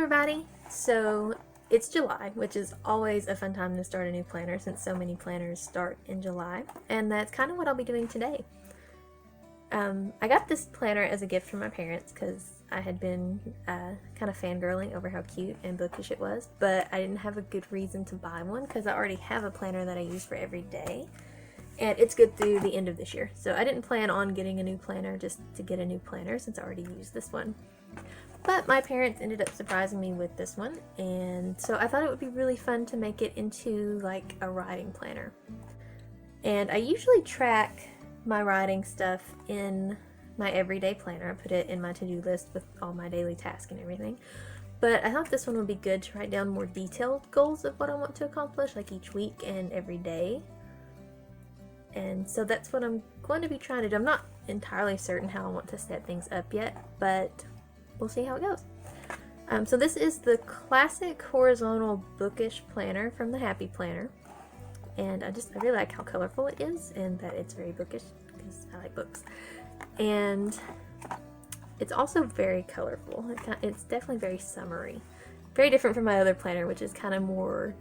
everybody! So it's July, which is always a fun time to start a new planner since so many planners start in July, and that's kind of what I'll be doing today. I got this planner as a gift from my parents because I had been kind of fangirling over how cute and bookish it was, but I didn't have a good reason to buy one because I already have a planner that I use for every day, and it's good through the end of this year. So I didn't plan on getting a new planner just to get a new planner since I already used this one. But my parents ended up surprising me with this one, and so I thought it would be really fun to make it into like a writing planner. And I usually track my writing stuff in my everyday planner. I put it in my to-do list with all my daily tasks and everything. But I thought this one would be good to write down more detailed goals of what I want to accomplish, like each week and every day. And so that's what I'm going to be trying to do. I'm not entirely certain how I want to set things up yet, but we'll see how it goes. So this is the classic horizontal bookish planner from the Happy Planner. And I really like how colorful it is and that it's very bookish because I like books. And it's also very colorful. It's definitely very summery. Very different from my other planner, which is kind of more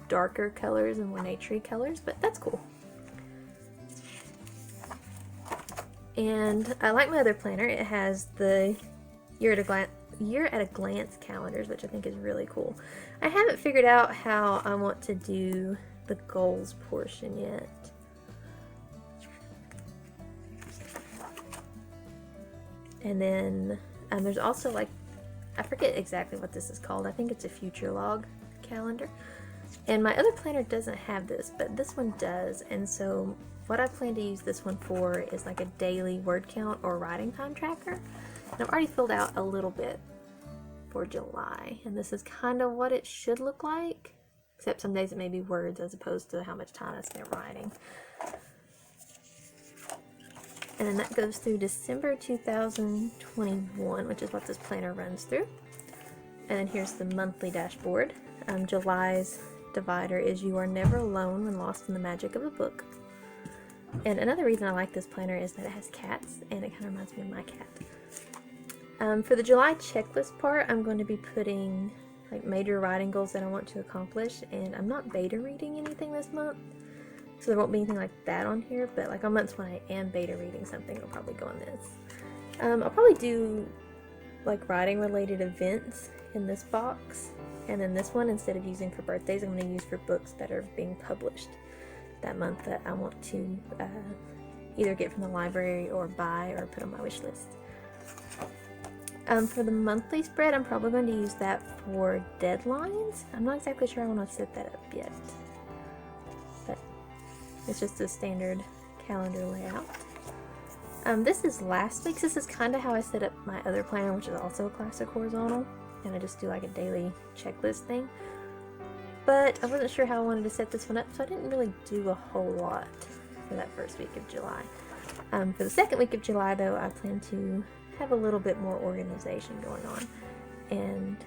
darker colors and more naturey colors, but that's cool. And I like my other planner. It has the year at a glance calendars, which I think is really cool. I haven't figured out how I want to do the goals portion yet. And then there's also I forget exactly what this is called. I think it's a future log calendar. And my other planner doesn't have this, but this one does. And so what I plan to use this one for is like a daily word count or writing time tracker. And I've already filled out a little bit for July, and this is kind of what it should look like, except some days it may be words as opposed to how much time I spent writing. And then that goes through December 2021, which is what this planner runs through. And then here's the monthly dashboard. July's divider is "You are never alone when lost in the magic of a book." And another reason I like this planner is that it has cats, and it kind of reminds me of my cat. For the July checklist part, I'm going to be putting like major writing goals that I want to accomplish, and I'm not beta reading anything this month, so there won't be anything like that on here, but like on months when I am beta reading something, it'll probably go on this. I'll probably do like writing related events in this box, and then this one, instead of using for birthdays, I'm going to use for books that are being published that month that I want to either get from the library or buy or put on my wish list. For the monthly spread, I'm probably going to use that for deadlines. I'm not exactly sure I want to set that up yet, but it's just a standard calendar layout. This is last week's. This is kind of how I set up my other planner, which is also a classic horizontal, and I just do like a daily checklist thing. But I wasn't sure how I wanted to set this one up, so I didn't really do a whole lot for that first week of July. For the second week of July, though, I plan to have a little bit more organization going on, and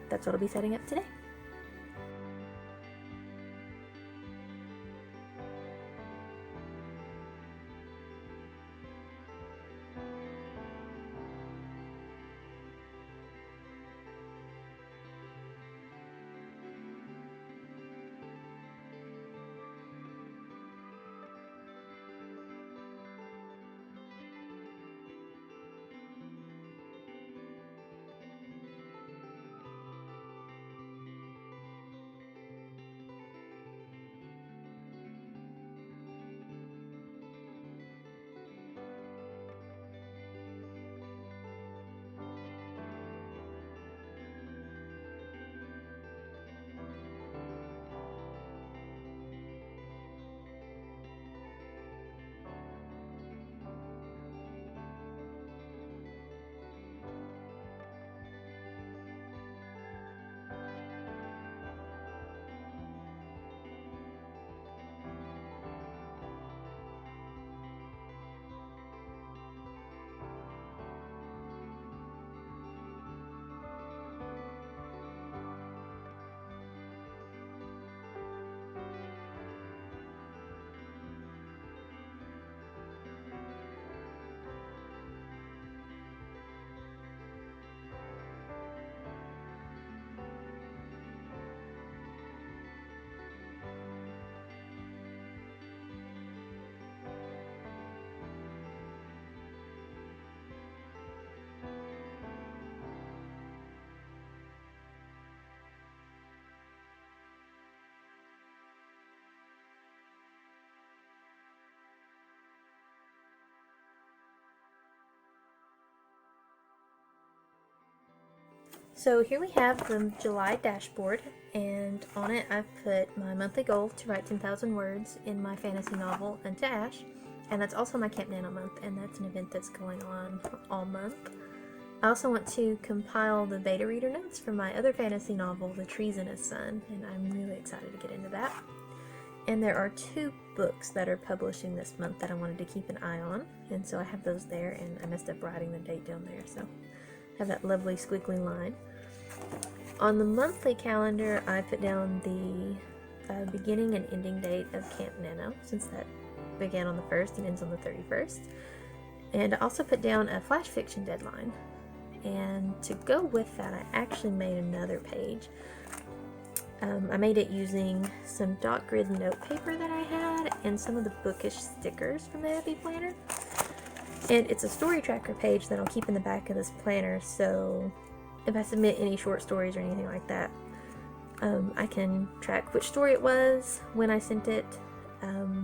that's what I'll be setting up today. So here we have the July dashboard, and on it I've put my monthly goal to write 10,000 words in my fantasy novel, Unto Ash, and that's also my Camp Nano month, and that's an event that's going on all month. I also want to compile the beta reader notes for my other fantasy novel, The Treasonous Son, and I'm really excited to get into that. And there are 2 books that are publishing this month that I wanted to keep an eye on, and so I have those there, and I messed up writing the date down there, so I have that lovely squiggly line. On the monthly calendar, I put down the beginning and ending date of Camp Nano, since that began on the 1st and ends on the 31st. And I also put down a flash fiction deadline. And to go with that, I actually made another page. I made it using some dot grid note paper that I had and some of the Bookish stickers from the Happy Planner. And it's a story tracker page that I'll keep in the back of this planner, so if I submit any short stories or anything like that, I can track which story it was, when I sent it,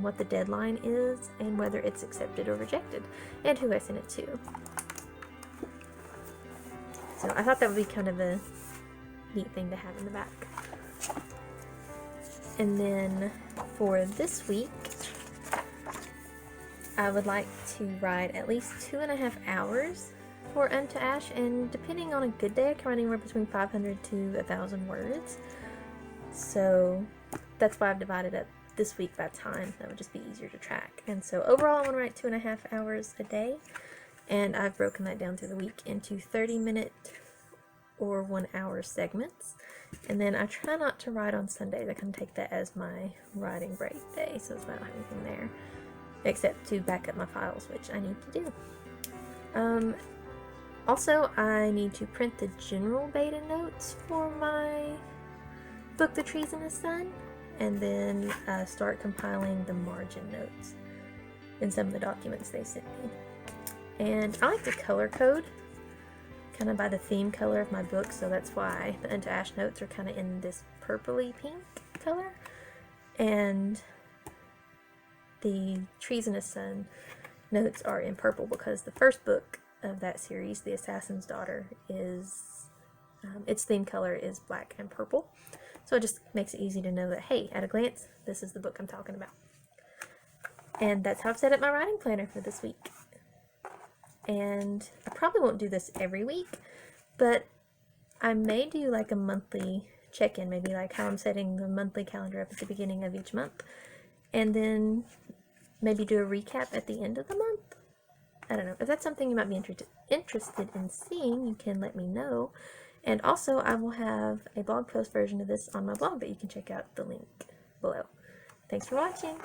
what the deadline is, and whether it's accepted or rejected, and who I sent it to. So I thought that would be kind of a neat thing to have in the back. And then for this week, I would like to write at least 2.5 hours for Unto Ash, and depending on a good day, I can write anywhere between 500 to 1,000 words. So that's why I've divided up this week by time. That would just be easier to track. And so overall, I want to write 2.5 hours a day, and I've broken that down through the week into 30-minute or 1-hour segments. And then I try not to write on Sundays. I can take that as my writing break day, so I don't have anything there except to back up my files, which I need to do. Also, I need to print the general beta notes for my book, The Treasonous Son, and then start compiling the margin notes in some of the documents they sent me. And I like to color code kind of by the theme color of my book, so that's why the Unto Ash notes are kind of in this purpley pink color, and the Treasonous Son notes are in purple because the first book of that series, The Assassin's Daughter, is its theme color is black and purple, so it just makes it easy to know that, hey, at a glance, this is the book I'm talking about. And that's how I've set up my writing planner for this week. And I probably won't do this every week, but I may do like a monthly check-in, maybe like how I'm setting the monthly calendar up at the beginning of each month, and then maybe do a recap at the end of the month. I don't know. If that's something you might be interested in seeing, you can let me know. And also, I will have a blog post version of this on my blog that you can check out, the link below. Thanks for watching!